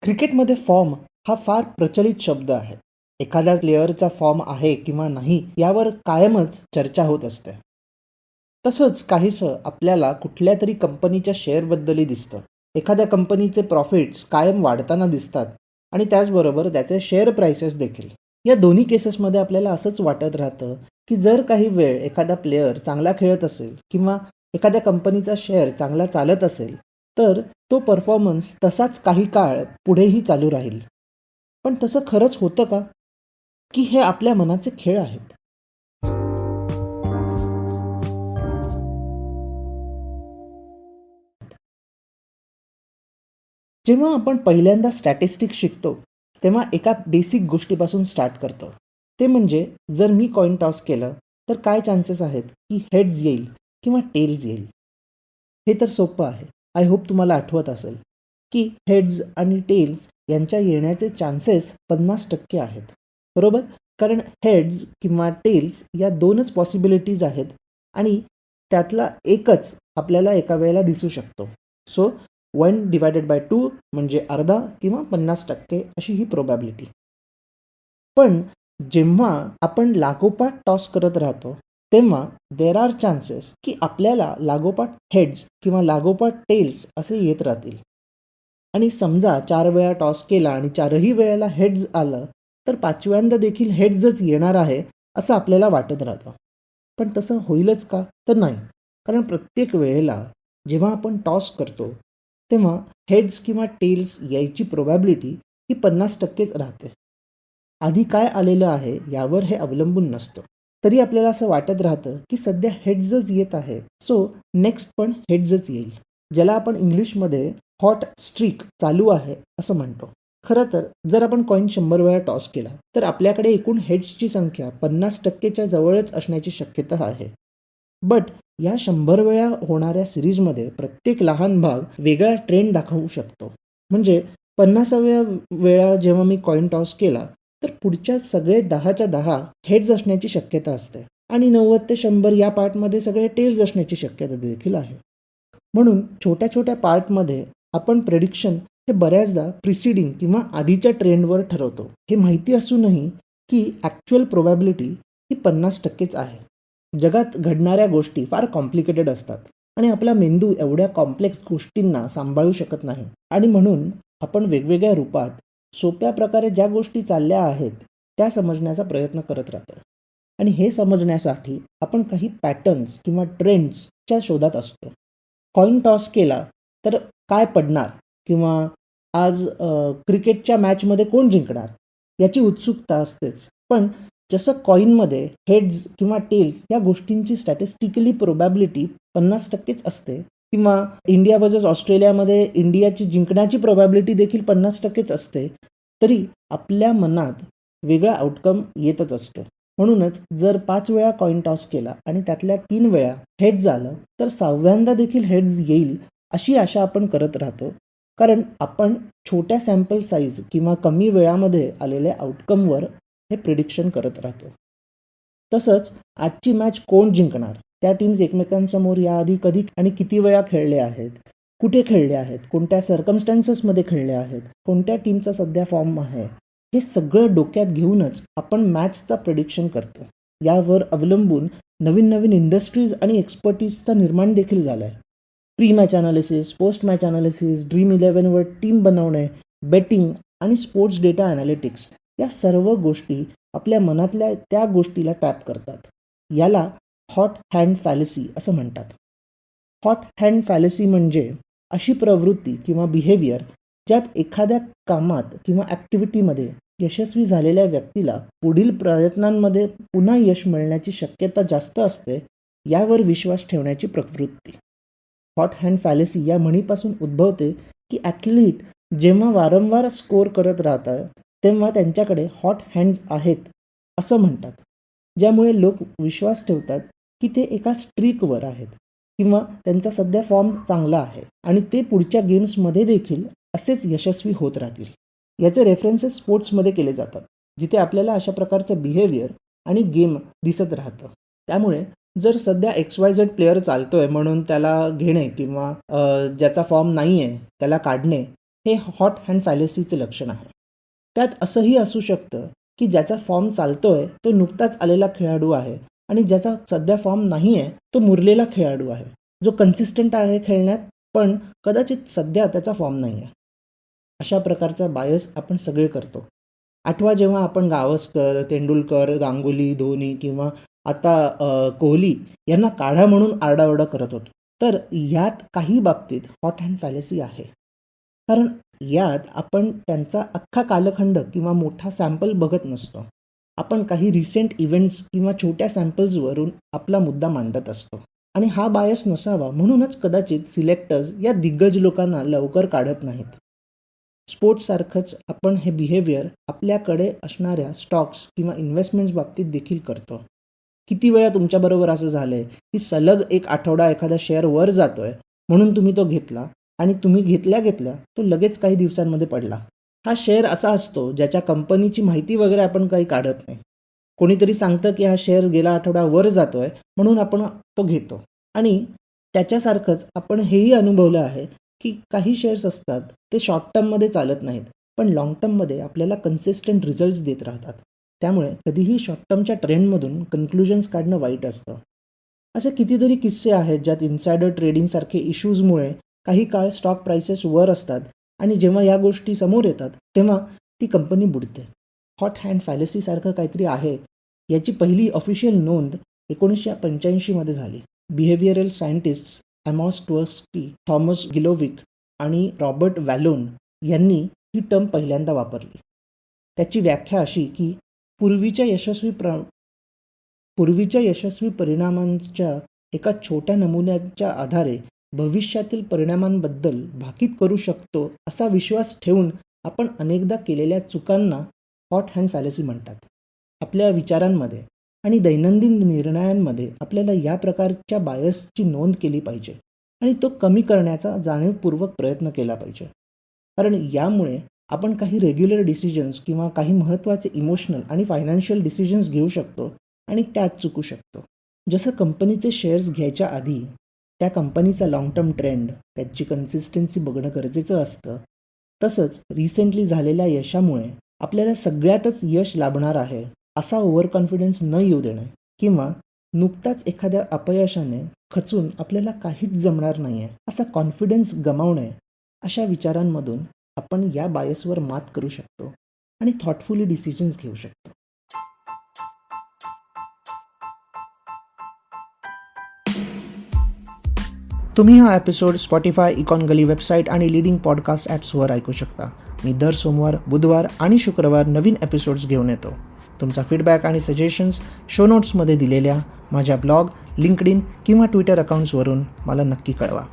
क्रिकेटमध्ये फॉर्म हा फार प्रचलित शब्द आहे. एखाद्या प्लेयरचा फॉर्म आहे किंवा नाही यावर कायमच चर्चा होत असते. तसंच काहीसं आपल्याला कुठल्यातरी कंपनीच्या शेअरबद्दलही दिसतं. एखाद्या कंपनीचे प्रॉफिट्स कायम वाढताना दिसतात आणि त्याचबरोबर त्याचे शेअर प्राइसेस देखील. या दोन्ही केसेसमध्ये आपल्याला असंच वाटत राहतं की जर काही वेळ एखादा प्लेयर चांगला खेळत असेल किंवा एखाद्या कंपनीचा शेअर चांगला चालत असेल तर तो परफॉर्मन्स तसाच काही काळ पुढेही चालू राहील. पण तसं खरंच होतं का? की हे आपल्या मनाचे खेळ आहेत? जेव्हा आपण पहिल्यांदा स्टॅटिस्टिक्स शिकतो, तेव्हा एका बेसिक गोष्टीपासून स्टार्ट करतो. ते म्हणजे जर मी कॉइन टॉस केलं, तर काय चान्सेस आहेत की हेड्स येईल किंवा टेल्स येईल? हे तर सोपं आहे. आय होप तुम्हाला आठवत असेल की हेड्स आणि टेल्स यांच्या येण्याचे चान्सेस 50% आहेत. बरोबर? कारण हेड्स किंवा टेल्स या 2च पॉसिबिलिटीज आहेत आणि त्यातला एकच आपल्याला एका वेळेला दिसू शकतो. सो 1/2 म्हणजे अर्धा किंवा 50% अशी ही प्रोबॅबिलिटी. पण जेव्हा आपण लागोपाठ टॉस करत राहतो, तेव्हा देर आर चान्सेस की आपल्याला लागोपाठ हेड्स किंवा लागोपाठ टेल्स असे येत राहतील. आणि समजा 4 वेळा टॉस केला आणि 4ही वेळेला हेड्स आलं, तर 5व्यांदा देखील हेड्सच येणार आहे असं आपल्याला वाटत राहतं. पण तसं होईलच का? तर नाही. कारण प्रत्येक वेळेला जेव्हा आपण टॉस करतो, तेव्हा हेड्स किंवा टेल्स यायची प्रोबॅबिलिटी ही 50%च राहते. आधी काय आलेलं आहे यावर हे अवलंबून नसतं. तरी आपल्याला असं वाटत राहतं की सध्या हेड्सच येत आहे, सो नेक्स्ट पण हेड्सच येईल. ज्याला आपण इंग्लिशमध्ये हॉट स्ट्रीक चालू आहे असं म्हणतो. खरं तर जर आपण कॉइन 100 वेळा टॉस केला तर आपल्याकडे एकूण हेड्सची संख्या 50%च्या जवळच असण्याची शक्यता आहे. बट या 100 वेळा होणाऱ्या सिरीजमध्ये प्रत्येक लहान भाग वेगळा ट्रेंड दाखवू शकतो. म्हणजे 50व्या वेळा जेव्हा मी कॉइन टॉस केला तर पुढच्या सगळे 10च्या 10 हेड्स असण्याची शक्यता असते आणि 90 ते 100 या पार्टमध्ये सगळे टेल्स असण्याची शक्यता देखील आहे. म्हणून छोट्या छोट्या पार्टमध्ये आपण प्रेडिक्शन हे बऱ्याचदा प्रिसिडिंग किंवा आधीच्या ट्रेंडवर ठरवतो. हे माहिती असूनही की ॲक्च्युअल प्रोबॅबिलिटी ही 50%च आहे. जगात घडणाऱ्या गोष्टी फार कॉम्प्लिकेटेड असतात आणि आपला मेंदू एवढ्या कॉम्प्लेक्स गोष्टींना सांभाळू शकत नाही आणि म्हणून आपण वेगवेगळ्या रूपात सोप्या प्रकारे ज्या गोष्टी चालल्या आहेत त्या समजण्याचा प्रयत्न करत राहतो. आणि हे समजण्यासाठी आपण काही पॅटर्न्स किंवा ट्रेंड्सच्या शोधात असतो. कॉइन टॉस केला तर काय पडणार किंवा आज क्रिकेटच्या मॅचमध्ये कोण जिंकणार याची उत्सुकता असतेच. पण जसं कॉइनमध्ये हेड्स किंवा टेल्स या गोष्टींची स्टॅटिस्टिकली प्रोबॅबिलिटी 50%च असते किंवा इंडिया वर्सेस ऑस्ट्रेलियामध्ये इंडियाची जिंकण्याची प्रोबॅबिलिटी देखील 50%च असते, तरी आपल्या मनात वेगळा आउटकम येतच असतो. म्हणूनच जर 5 वेळा कॉइन टॉस केला आणि त्यातल्या 3 वेळा हेड्स आलं तर 6व्यांदा देखील हेड्स येईल अशी आशा आपण करत राहतो. कारण आपण छोट्या सॅम्पल साईज किंवा कमी वेळामध्ये आलेल्या आउटकमवर हे प्रिडिक्शन करत राहतो. तसंच आजची मॅच कोण जिंकणार, त्या टीम्स एकमेकांसमोर याआधी कधी आणि किती वेळा खेळले आहेत, कुठे खेळले आहेत, कोणत्या सर्कमस्टॅन्सेसमध्ये खेळले आहेत, कोणत्या टीमचा सध्या फॉर्म आहे, हे सगळं डोक्यात घेऊनच आपण मॅचचा प्रेडिक्शन करतो. यावर अवलंबून नवीन नवीन इंडस्ट्रीज आणि एक्सपर्टीजचा निर्माण देखील झाला आहे. Pre match analysis, post match analysis, dream 11वर टीम बनवणे, बेटिंग आणि स्पोर्ट्स डेटा ॲनालिटिक्स या सर्व गोष्टी आपल्या मनातल्या त्या गोष्टीला टॅप करतात. याला हॉट हँड फॅलसी असं म्हणतात. हॉट हँड फॅलसी म्हणजे अशी प्रवृत्ती किंवा बिहेवियर ज्यात एखाद्या कामात किंवा ॲक्टिव्हिटीमध्ये यशस्वी झालेल्या व्यक्तीला पुढील प्रयत्नांमध्ये पुन्हा यश मिळण्याची शक्यता जास्त असते यावर विश्वास ठेवण्याची प्रवृत्ती. हॉट हँड फॅलसी या म्हणीपासून उद्भवते की ॲथलीट जेव्हा वारंवार स्कोअर करत राहतात तेव्हा त्यांच्याकडे हॉट हँड्स आहेत असं म्हणतात, ज्यामुळे लोक विश्वास ठेवतात की ते एका स्ट्रीकवर आहेत किंवा त्यांचा सध्या फॉर्म चांगला आहे आणि ते पुढच्या गेम्समध्ये देखील असेच यशस्वी होत राहतील. याचे रेफरन्सेस स्पोर्ट्समध्ये केले जातात, जिथे आपल्याला अशा प्रकारचं बिहेवियर आणि गेम दिसत राहतं. त्यामुळे जर सध्या XYZ प्लेअर चालतोय म्हणून त्याला घेणे किंवा ज्याचा फॉर्म नाही आहे त्याला काढणे हे हॉट हँड फॅलेसीचे लक्षण आहे. त्यात असंही असू शकतं की ज्याचा फॉर्म चालतोय तो नुकताच आलेला खेळाडू आहे आणि ज्याचा सध्या फॉर्म नाही आहे तो मुरलेला खेळाडू आहे, जो कन्सिस्टंट आहे खेळण्यात पण कदाचित सध्या त्याचा फॉर्म नाही आहे. अशा प्रकारचा बायस आपण सगळे करतो. आठवा जेव्हा आपण गावस्कर, तेंडुलकर, गांगुली, धोनी किंवा आता कोहली यांना काढा म्हणून आरडाओरडा करत होतो, तर यात काही बाबतीत हॉट हँड फॅलेसी आहे. कारण यात आपण त्यांचा अख्खा कालखंड किंवा मोठा सॅम्पल बघत नसतो. आपण काही रिसेंट इव्हेंट्स किंवा छोट्या सॅम्पल्सवरून आपला मुद्दा मांडत असतो. आणि हा बायस नसावा म्हणूनच कदाचित सिलेक्टर्स या दिग्गज लोकांना लवकर काढत नाहीत. स्पोर्ट्ससारखंच आपण हे बिहेवियर आपल्याकडे असणाऱ्या स्टॉक्स किंवा इन्व्हेस्टमेंट्स बाबतीत देखील करतो. किती वेळा तुमच्याबरोबर असं झालंय की सलग एक आठवडा एखादा शेअर वर जातोय म्हणून तुम्ही तो घेतला आणि तुम्ही घेतल्या तो लगेच काही दिवसांमध्ये पडला. हा शेअर असा असतो ज्याच्या कंपनीची माहिती वगैरे आपण काही काढत नाही. कोणीतरी सांगतं की हा शेअर गेला आठवडा वर जातोय म्हणून आपण तो घेतो. आणि त्याच्यासारखंच आपण हेही अनुभवलं आहे की काही शेअर्स असतात ते शॉर्ट टर्ममध्ये चालत नाहीत पण लाँग टर्ममध्ये आपल्याला कन्सिस्टंट रिझल्ट्स देत राहतात. त्यामुळे कधीही शॉर्ट टर्मच्या ट्रेंडमधून कन्क्लुजन्स काढणं वाईट असतं. असे कितीतरी किस्से आहेत ज्यात इन्सायडर ट्रेडिंगसारखे इश्यूजमुळे काही काळ स्टॉक प्राइसेस वर असतात आणि जेव्हा या गोष्टी समोर येतात तेव्हा ती कंपनी बुडते. हॉट हँड फॅलेसीसारखं काहीतरी आहे याची पहिली ऑफिशियल नोंद 1985 झाली. बिहेवियरल सायंटिस्ट्स ॲमॉस ट्वर्स्की, थॉमस गिलोविक आणि रॉबर्ट वॅलोन यांनी ही टर्म पहिल्यांदा वापरली. त्याची व्याख्या अशी की पूर्वीच्या यशस्वी परिणामांच्या एका छोट्या नमुन्याच्या आधारे भविष्यातील परिणामांबद्दल भाकीत करू शकतो असा विश्वास ठेवून आपण अनेकदा केलेल्या चुकांना हॉट हँड फॅलेसी म्हणतात. आपल्या विचारांमध्ये आणि दैनंदिन निर्णयांमध्ये आपल्याला या प्रकारच्या बायसची नोंद केली पाहिजे आणि तो कमी करण्याचा जाणीवपूर्वक प्रयत्न केला पाहिजे. कारण यामुळे आपण काही रेग्युलर डिसिजन्स किंवा काही महत्त्वाचे इमोशनल आणि फायनान्शियल डिसिजन्स घेऊ शकतो आणि त्यात चुकू शकतो. जसं कंपनीचे शेअर्स घ्यायच्या आधी त्या कंपनीचा लाँग टर्म ट्रेंड, त्याची कन्सिस्टन्सी बघणं गरजेचं असतं. तसंच रिसेंटली झालेल्या यशामुळे आपल्याला सगळ्यातच यश लाभणार आहे असा ओव्हर कॉन्फिडन्स न येऊ देणे किंवा नुकताच एखाद्या अपयशाने खचून आपल्याला काहीच जमणार नाही आहे असा कॉन्फिडन्स गमावणे, अशा विचारांमधून आपण या बायसवर मात करू शकतो आणि थॉटफुली डिसिजन्स घेऊ शकतो. तुम्ही हा एपिसोड स्पॉटिफाय, इकॉनगली वेबसाईट आणि लीडिंग पॉडकास्ट ॲप्सवर ऐकू शकता. मी दर सोमवार, बुधवार आणि शुक्रवार नवीन एपिसोड्स घेऊन येतो. तुमचा फीडबॅक आणि सजेशन्स शो नोट्समध्ये दिलेल्या माझ्या ब्लॉग, लिंक्डइन किंवा ट्विटर अकाउंट्सवरून मला नक्की कळवा.